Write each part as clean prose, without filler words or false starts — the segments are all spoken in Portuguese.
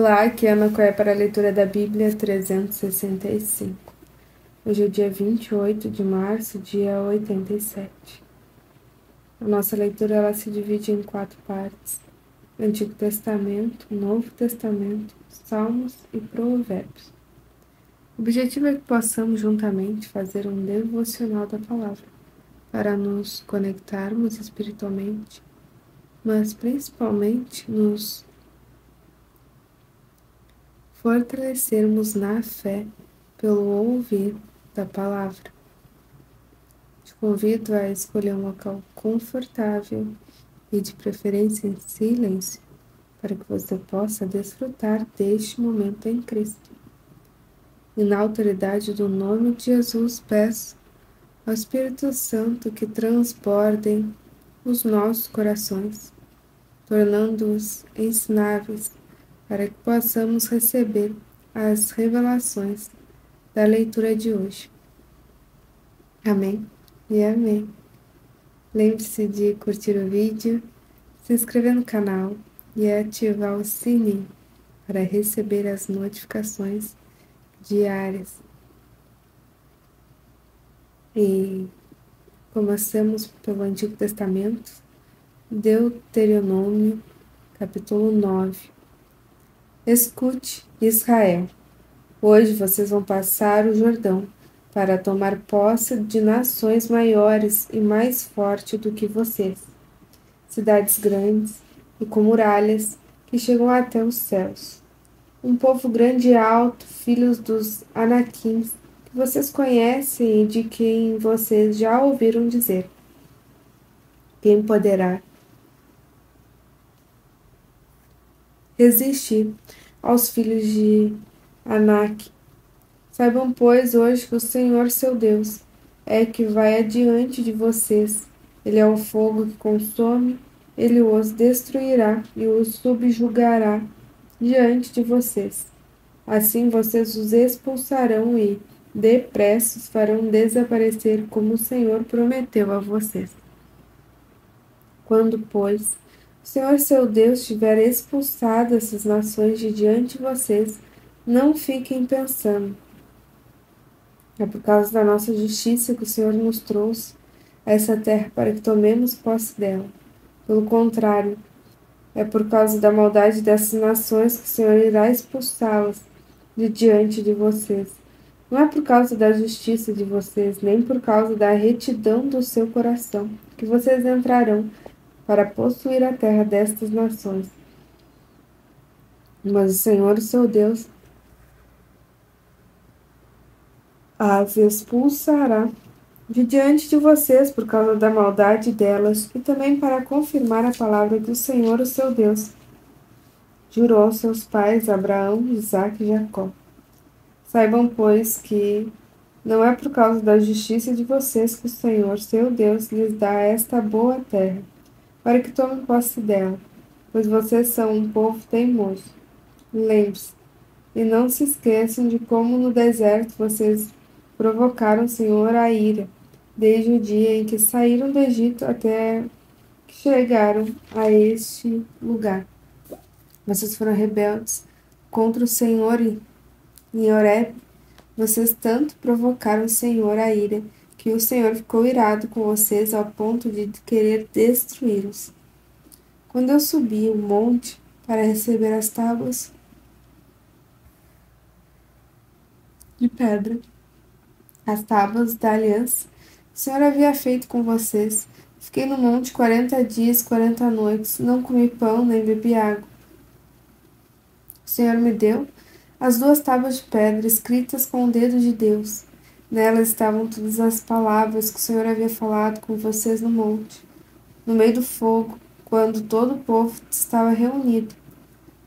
Olá, aqui é a Ana Coé para a leitura da Bíblia 365. Hoje é o dia 28 de março, dia 87. A nossa leitura ela se divide em 4 partes: Antigo Testamento, Novo Testamento, Salmos e Provérbios. O objetivo é que possamos juntamente fazer um devocional da palavra, para nos conectarmos espiritualmente, mas principalmente nos fortalecermos na fé pelo ouvir da palavra. Te convido a escolher um local confortável e de preferência em silêncio, para que você possa desfrutar deste momento em Cristo. E na autoridade do nome de Jesus, peço ao Espírito Santo que transbordem os nossos corações, tornando-os ensináveis, para que possamos receber as revelações da leitura de hoje. Amém e amém. Lembre-se de curtir o vídeo, se inscrever no canal e ativar o sininho para receber as notificações diárias. E começamos pelo Antigo Testamento, Deuteronômio, capítulo 9. Escute, Israel. Hoje vocês vão passar o Jordão para tomar posse de nações maiores e mais fortes do que vocês, cidades grandes e com muralhas que chegam até os céus. Um povo grande e alto, filhos dos Anaquins, que vocês conhecem e de quem vocês já ouviram dizer: quem poderá resistir aos filhos de Anak? Saibam, pois, hoje que o Senhor, seu Deus, é que vai adiante de vocês. Ele é o fogo que consome, ele os destruirá e os subjugará diante de vocês. Assim vocês os expulsarão e, depressa, os farão desaparecer, como o Senhor prometeu a vocês. Quando, pois, o Senhor, seu Deus, tiver expulsado essas nações de diante de vocês, não fiquem pensando: é por causa da nossa justiça que o Senhor nos trouxe a essa terra para que tomemos posse dela. Pelo contrário, é por causa da maldade dessas nações que o Senhor irá expulsá-las de diante de vocês. Não é por causa da justiça de vocês, nem por causa da retidão do seu coração, que vocês entrarão para possuir a terra destas nações. Mas o Senhor, o seu Deus, as expulsará de diante de vocês por causa da maldade delas e também para confirmar a palavra que o Senhor, o seu Deus, jurou aos seus pais Abraão, Isaque e Jacó. Saibam, pois, que não é por causa da justiça de vocês que o Senhor, seu Deus, lhes dá esta boa terra, para que tomem posse dela, pois vocês são um povo teimoso. Lembre-se, e não se esqueçam de como no deserto vocês provocaram o Senhor a ira, desde o dia em que saíram do Egito até que chegaram a este lugar. Vocês foram rebeldes contra o Senhor e em Horeb vocês tanto provocaram o Senhor a ira, que o Senhor ficou irado com vocês ao ponto de querer destruí-los. Quando eu subi o monte para receber as tábuas de pedra, as tábuas da aliança, o Senhor havia feito com vocês. Fiquei no monte 40 dias, 40 noites, não comi pão nem bebi água. O Senhor me deu as 2 tábuas de pedra escritas com o dedo de Deus. Nelas estavam todas as palavras que o Senhor havia falado com vocês no monte, no meio do fogo, quando todo o povo estava reunido.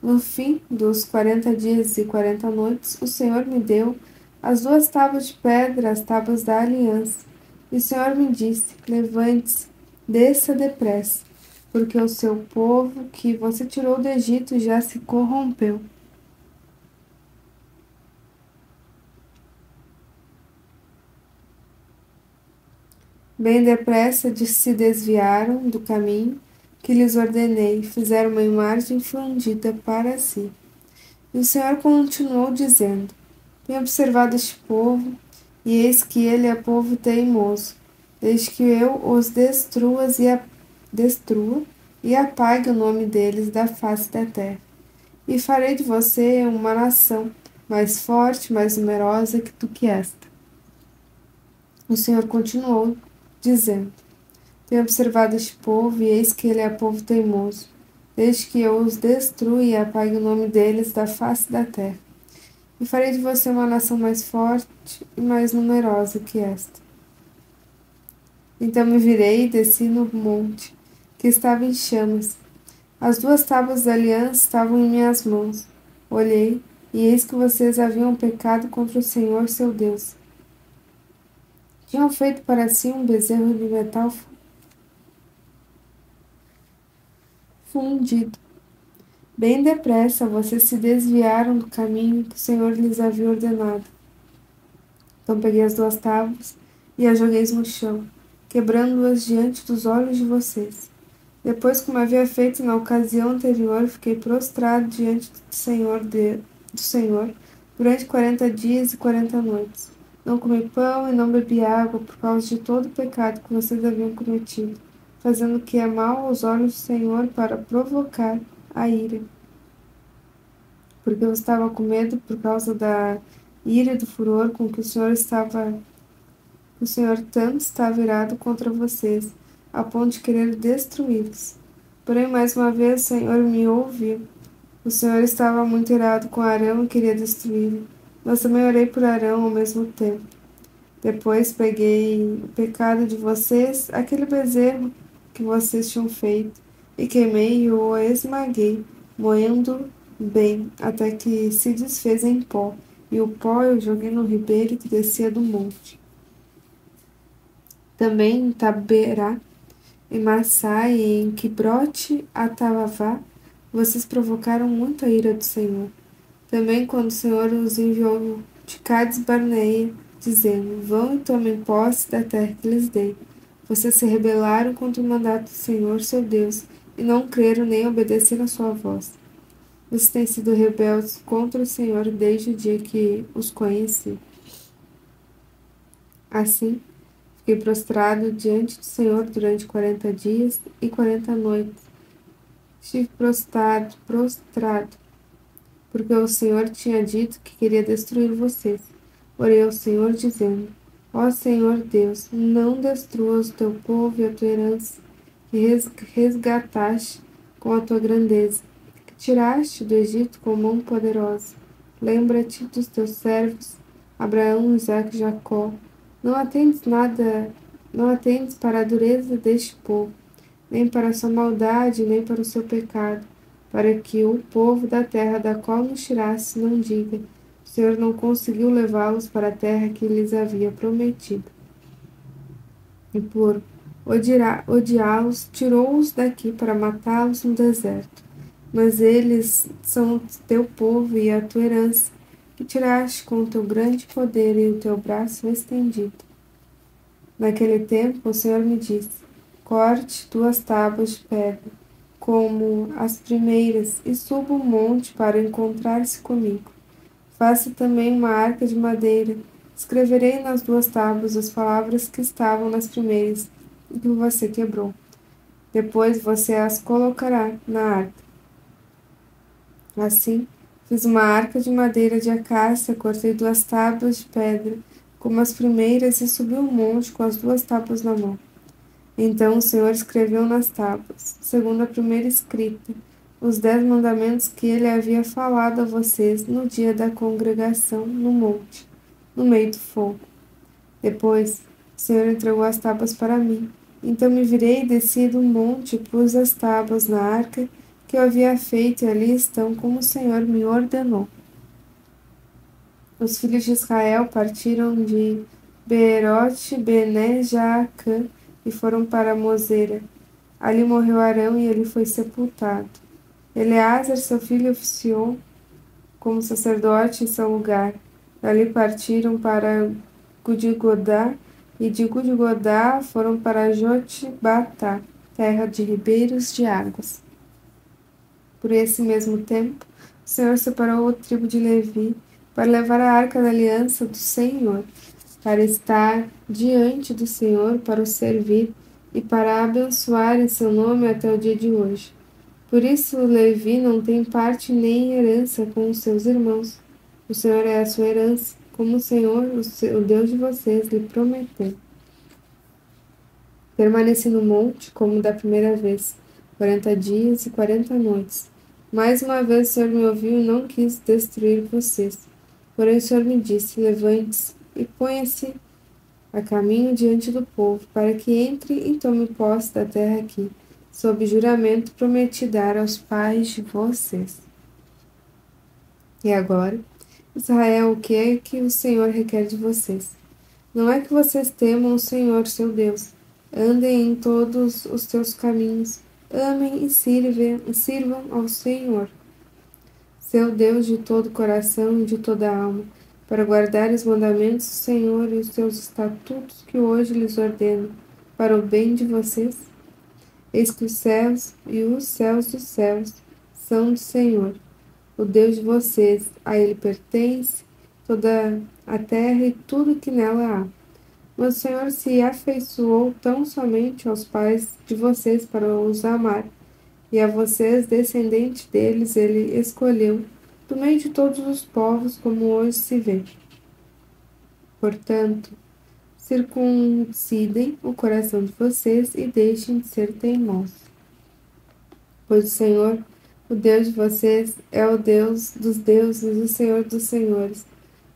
No fim dos 40 dias e 40 noites, o Senhor me deu as 2 tábuas de pedra, as tábuas da aliança. E o Senhor me disse: levante-se, desça depressa, porque o seu povo que você tirou do Egito já se corrompeu. Bem depressa se desviaram do caminho que lhes ordenei, fizeram uma imagem fundida para si. E o Senhor continuou dizendo: Tenho observado este povo, e eis que ele é povo teimoso, desde que eu os destrua e apague o nome deles da face da terra. E farei de você uma nação mais forte, mais numerosa do que esta. O Senhor continuou, dizendo: Tenho observado este povo, e eis que ele é povo teimoso, desde que eu os destrua e apague o nome deles da face da terra. E farei de você uma nação mais forte e mais numerosa que esta. Então me virei e desci no monte, que estava em chamas. As 2 tábuas da aliança estavam em minhas mãos. Olhei, e eis que vocês haviam pecado contra o Senhor seu Deus. Tinham feito para si um bezerro de metal fundido. Bem depressa vocês se desviaram do caminho que o Senhor lhes havia ordenado. Então peguei as 2 tábuas e as joguei no chão, quebrando-as diante dos olhos de vocês. Depois, como havia feito na ocasião anterior, fiquei prostrado diante do Senhor durante 40 dias e 40 noites. Não comi pão e não bebi água por causa de todo o pecado que vocês haviam cometido, fazendo o que é mal aos olhos do Senhor para provocar a ira. Porque eu estava com medo por causa da ira e do furor com que o Senhor tanto estava irado contra vocês, a ponto de querer destruí-los. Porém, mais uma vez, o Senhor me ouviu. O Senhor estava muito irado com Arão e queria destruí-lo. Mas também orei por Arão ao mesmo tempo. Depois peguei o pecado de vocês, aquele bezerro que vocês tinham feito, e queimei e o esmaguei, moendo bem, até que se desfez em pó, e o pó eu joguei no ribeiro que descia do monte. Também em Taberá, em Massá e em Quibrote Atavavá, vocês provocaram muito a ira do Senhor. Também quando o Senhor os enviou de Cades Barneia, dizendo: Vão e tomem posse da terra que lhes dei. Vocês se rebelaram contra o mandato do Senhor, seu Deus, e não creram nem obedeceram a sua voz. Vocês têm sido rebeldes contra o Senhor desde o dia que os conheci. Assim, fiquei prostrado diante do Senhor durante 40 dias e 40 noites. Estive prostrado, porque o Senhor tinha dito que queria destruir vocês. Orei ao Senhor, dizendo: Ó Senhor Deus, não destruas o teu povo e a tua herança, que resgataste com a tua grandeza, que tiraste do Egito com mão poderosa. Lembra-te dos teus servos, Abraão, Isaque e Jacó. Não atendes para a dureza deste povo, nem para a sua maldade, nem para o seu pecado, para que o povo da terra da qual nos tiraste não diga: o Senhor não conseguiu levá-los para a terra que lhes havia prometido. E por odiá-los, tirou-os daqui para matá-los no deserto. Mas eles são o teu povo e a tua herança, que tiraste com o teu grande poder e o teu braço estendido. Naquele tempo o Senhor me disse: Corte 2 tábuas de pedra, como as primeiras, e suba o monte para encontrar-se comigo. Faça também uma arca de madeira. Escreverei nas 2 tábuas as palavras que estavam nas primeiras, e que você quebrou. Depois você as colocará na arca. Assim, fiz uma arca de madeira de acácia, cortei 2 tábuas de pedra, como as primeiras, e subi o monte com as 2 tábuas na mão. Então o Senhor escreveu nas tábuas, segundo a primeira escrita, os 10 mandamentos que ele havia falado a vocês no dia da congregação no monte, no meio do fogo. Depois, o Senhor entregou as tábuas para mim. Então me virei e desci do monte e pus as tábuas na arca que eu havia feito, e ali estão como o Senhor me ordenou. Os filhos de Israel partiram de Beerote Bene Jaacã e foram para Mosera. Ali morreu Arão e ele foi sepultado. Eleazar, seu filho, oficiou como sacerdote em seu lugar. Dali partiram para Gudigodá, e de Gudigodá foram para Jotbatá, terra de ribeiros de águas. Por esse mesmo tempo, O Senhor separou a tribo de Levi para levar a arca da aliança do Senhor, para estar diante do Senhor, para o servir e para abençoar em seu nome até o dia de hoje. Por isso, Levi não tem parte nem herança com os seus irmãos. O Senhor é a sua herança, como o Senhor, o Deus de vocês, lhe prometeu. Permaneci no monte como da primeira vez, 40 dias e 40 noites. Mais uma vez o Senhor me ouviu e não quis destruir vocês. Porém o Senhor me disse: levante-se e ponha-se a caminho diante do povo, para que entre e tome posse da terra aqui, sob juramento prometi dar aos pais de vocês. E agora, Israel, o que é que o Senhor requer de vocês? Não é que vocês temam o Senhor, seu Deus, andem em todos os seus caminhos, amem e sirvam ao Senhor, seu Deus, de todo o coração e de toda a alma, para guardar os mandamentos do Senhor e os seus estatutos que hoje lhes ordeno, para o bem de vocês? Eis que os céus e os céus dos céus são do Senhor, o Deus de vocês. A ele pertence toda a terra e tudo que nela há. Mas o Senhor se afeiçoou tão somente aos pais de vocês para os amar, e a vocês, descendentes deles, ele escolheu, do meio de todos os povos, como hoje se vê. Portanto, circuncidem o coração de vocês e deixem de ser teimosos. Pois o Senhor, o Deus de vocês, é o Deus dos deuses, o Senhor dos senhores,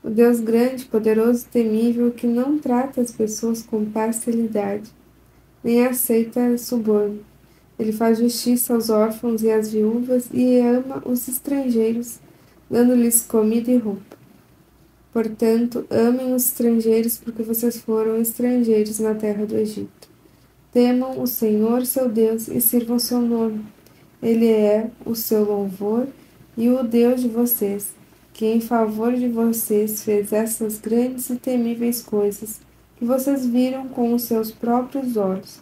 o Deus grande, poderoso e temível, que não trata as pessoas com parcialidade, nem aceita suborno. Ele faz justiça aos órfãos e às viúvas e ama os estrangeiros, dando-lhes comida e roupa. Portanto, amem os estrangeiros, porque vocês foram estrangeiros na terra do Egito. Temam o Senhor, seu Deus, e sirvam seu nome. Ele é o seu louvor e o Deus de vocês, que em favor de vocês fez essas grandes e temíveis coisas que vocês viram com os seus próprios olhos.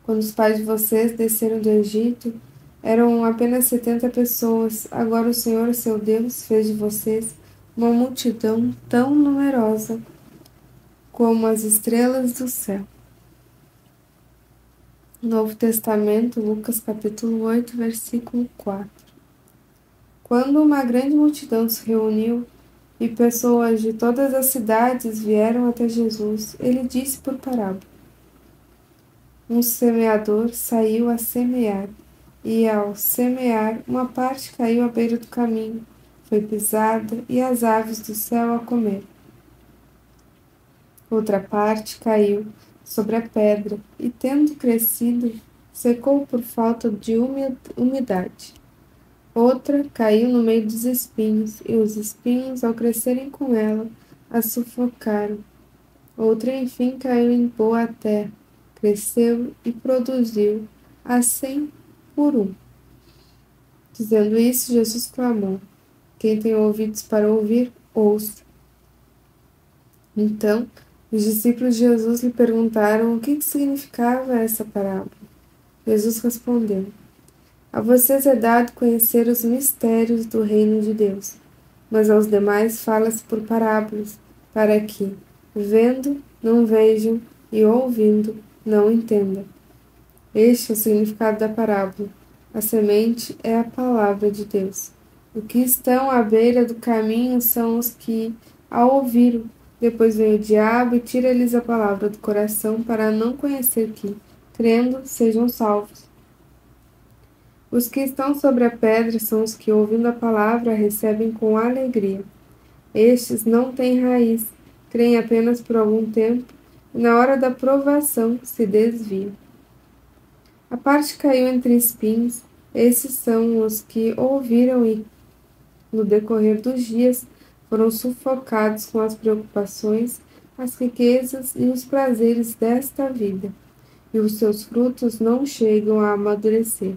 Quando os pais de vocês desceram do Egito, eram apenas 70 pessoas. Agora o Senhor, seu Deus, fez de vocês uma multidão tão numerosa como as estrelas do céu. Novo Testamento, Lucas capítulo 8, versículo 4. Quando uma grande multidão se reuniu e pessoas de todas as cidades vieram até Jesus, ele disse por parábola: um semeador saiu a semear, e ao semear, uma parte caiu à beira do caminho, foi pisada, e as aves do céu a comeram. Outra parte caiu sobre a pedra, e tendo crescido, secou por falta de umidade. Outra caiu no meio dos espinhos, e os espinhos, ao crescerem com ela, a sufocaram. Outra, enfim, caiu em boa terra, cresceu e produziu a 100 por 1. Dizendo isso, Jesus clamou: quem tem ouvidos para ouvir, ouça. Então, os discípulos de Jesus lhe perguntaram o que significava essa parábola. Jesus respondeu: a vocês é dado conhecer os mistérios do reino de Deus, mas aos demais fala-se por parábolas, para que, vendo, não vejam, e ouvindo, não entendam. Este é o significado da parábola. A semente é a palavra de Deus. Os que estão à beira do caminho são os que a ouviram. Depois vem o diabo e tira-lhes a palavra do coração, para não conhecer que, crendo, sejam salvos. Os que estão sobre a pedra são os que, ouvindo a palavra, a recebem com alegria. Estes não têm raiz, creem apenas por algum tempo, e na hora da provação se desviam. A parte caiu entre espinhos. Esses são os que ouviram e, no decorrer dos dias, foram sufocados com as preocupações, as riquezas e os prazeres desta vida, e os seus frutos não chegam a amadurecer.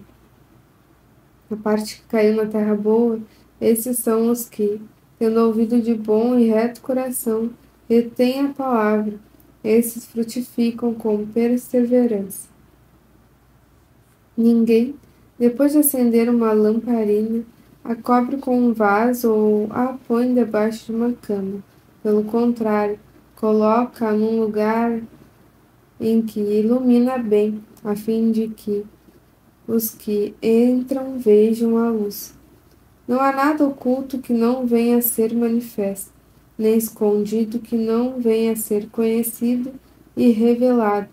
A parte que caiu na terra boa, esses são os que, tendo ouvido de bom e reto coração, retêm a palavra. Esses frutificam com perseverança. Ninguém, depois de acender uma lamparina, a cobre com um vaso ou a põe debaixo de uma cama. Pelo contrário, coloca-a num lugar em que ilumina bem, a fim de que os que entram vejam a luz. Não há nada oculto que não venha a ser manifesto, nem escondido que não venha a ser conhecido e revelado.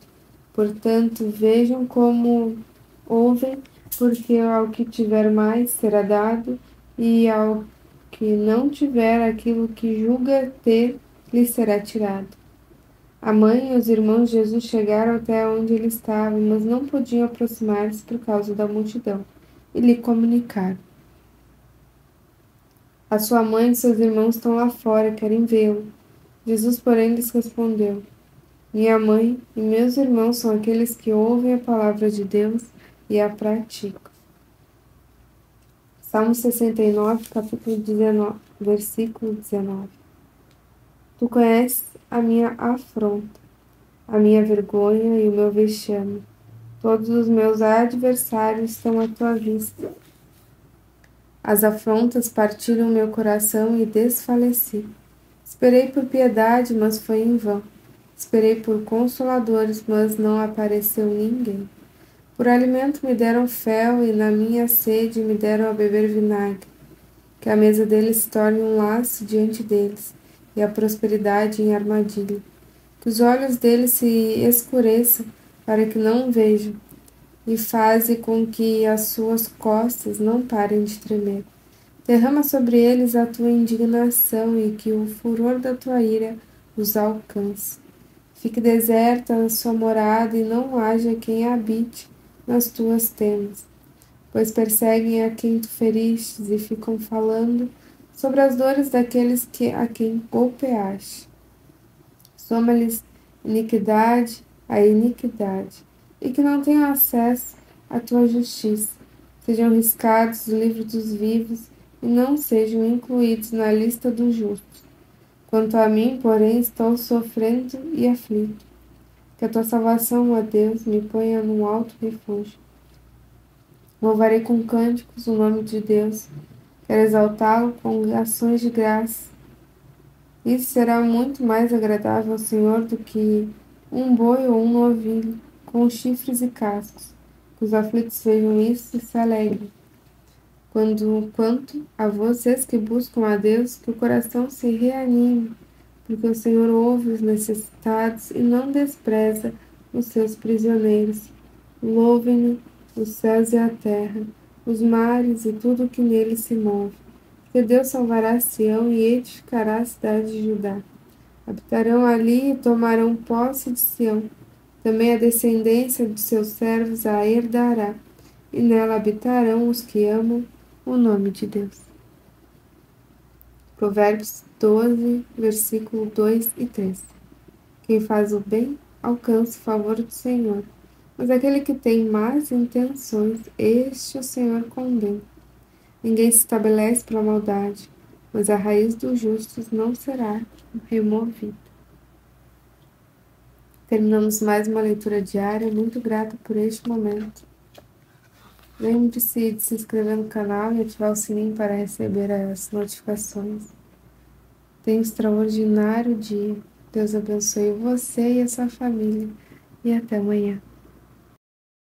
Portanto, vejam como ouvem, porque ao que tiver mais será dado, e ao que não tiver aquilo que julga ter, lhe será tirado. A mãe e os irmãos de Jesus chegaram até onde ele estava, mas não podiam aproximar-se por causa da multidão, e lhe comunicaram: a sua mãe e seus irmãos estão lá fora, querem vê-lo. Jesus, porém, lhes respondeu: minha mãe e meus irmãos são aqueles que ouvem a palavra de Deus e a praticam. Salmo 69, capítulo 19, versículo 19. Tu conheces a minha afronta, a minha vergonha e o meu vexame. Todos os meus adversários estão à tua vista. As afrontas partiram meu coração e desfaleci. Esperei por piedade, mas foi em vão. Esperei por consoladores, mas não apareceu ninguém. Por alimento me deram fel, e na minha sede me deram a beber vinagre. Que a mesa deles se torne um laço diante deles, e a prosperidade em armadilha. Que os olhos deles se escureçam, para que não vejam, e faze com que as suas costas não parem de tremer. Derrama sobre eles a tua indignação, e que o furor da tua ira os alcance. Fique deserta a sua morada, e não haja quem habite nas tuas tendas, pois perseguem a quem tu feristes e ficam falando sobre as dores daqueles a quem golpeaste. Soma-lhes iniquidade a iniquidade, e que não tenham acesso à tua justiça. Sejam riscados do livro dos vivos e não sejam incluídos na lista dos justos. Quanto a mim, porém, estou sofrendo e aflito. Que a tua salvação, ó Deus, me ponha num alto refúgio. Louvarei com cânticos o nome de Deus. Quero exaltá-lo com ações de graça. Isso será muito mais agradável ao Senhor do que um boi ou um novilho, com chifres e cascos. Que os aflitos vejam isso e se alegrem. Quanto a vocês que buscam a Deus, que o coração se reanime, porque o Senhor ouve os necessitados e não despreza os seus prisioneiros. Louvem-no os céus e a terra, os mares e tudo o que neles se move. Que Deus salvará Sião e edificará a cidade de Judá. Habitarão ali e tomarão posse de Sião. Também a descendência de seus servos a herdará, e nela habitarão os que amam o nome de Deus. Provérbios 12, versículo 2 e 3. Quem faz o bem alcança o favor do Senhor, mas aquele que tem más intenções, este o Senhor condena. Ninguém se estabelece pela maldade, mas a raiz dos justos não será removida. Terminamos mais uma leitura diária, muito grata por este momento. Lembre-se de se inscrever no canal e ativar o sininho para receber as notificações. Tenha um extraordinário dia. Deus abençoe você e a sua família. E até amanhã.